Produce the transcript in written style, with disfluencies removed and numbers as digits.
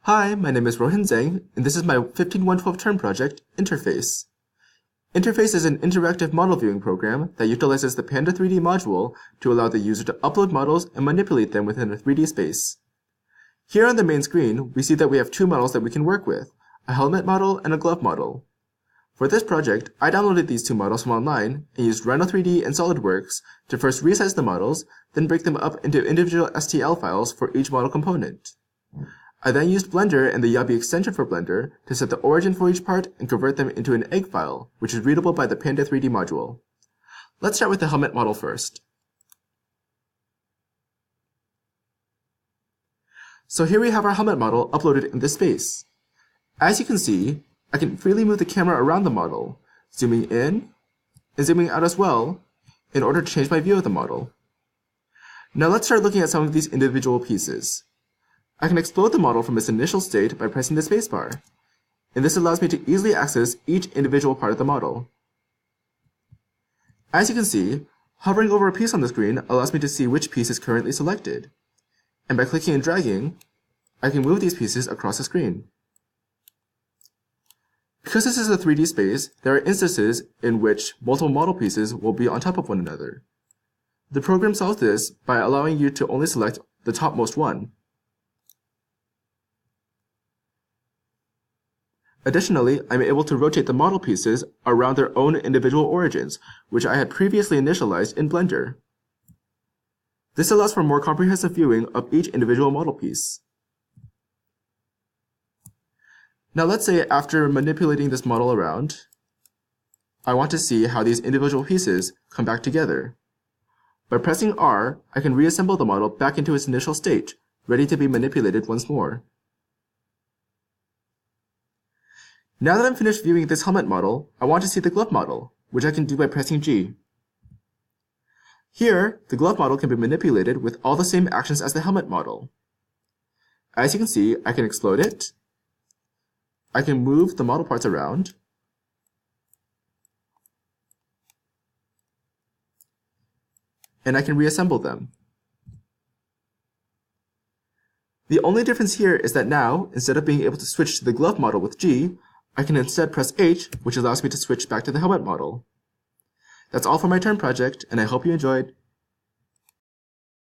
Hi, my name is Rohan Zeng, and this is my 15112 term project, Interface. Interface is an interactive model viewing program that utilizes the Panda 3D module to allow the user to upload models and manipulate them within a 3D space. Here on the main screen, we see that we have two models that we can work with, a helmet model and a glove model. For this project, I downloaded these two models from online and used Rhino 3D and SolidWorks to first resize the models, then break them up into individual STL files for each model component. I then used Blender and the Yabi extension for Blender to set the origin for each part and convert them into an egg file, which is readable by the Panda 3D module. Let's start with the helmet model first. So here we have our helmet model uploaded in this space. As you can see, I can freely move the camera around the model, zooming in and zooming out as well, in order to change my view of the model. Now let's start looking at some of these individual pieces. I can explode the model from its initial state by pressing the spacebar, and this allows me to easily access each individual part of the model. As you can see, hovering over a piece on the screen allows me to see which piece is currently selected, and by clicking and dragging, I can move these pieces across the screen. Because this is a 3D space, there are instances in which multiple model pieces will be on top of one another. The program solves this by allowing you to only select the topmost one. Additionally, I'm able to rotate the model pieces around their own individual origins, which I had previously initialized in Blender. This allows for more comprehensive viewing of each individual model piece. Now let's say after manipulating this model around, I want to see how these individual pieces come back together. By pressing R, I can reassemble the model back into its initial state, ready to be manipulated once more. Now that I'm finished viewing this helmet model, I want to see the glove model, which I can do by pressing G. Here, the glove model can be manipulated with all the same actions as the helmet model. As you can see, I can explode it, I can move the model parts around, and I can reassemble them. The only difference here is that now, instead of being able to switch to the glove model with G, I can instead press H, which allows me to switch back to the helmet model. That's all for my term project, and I hope you enjoyed.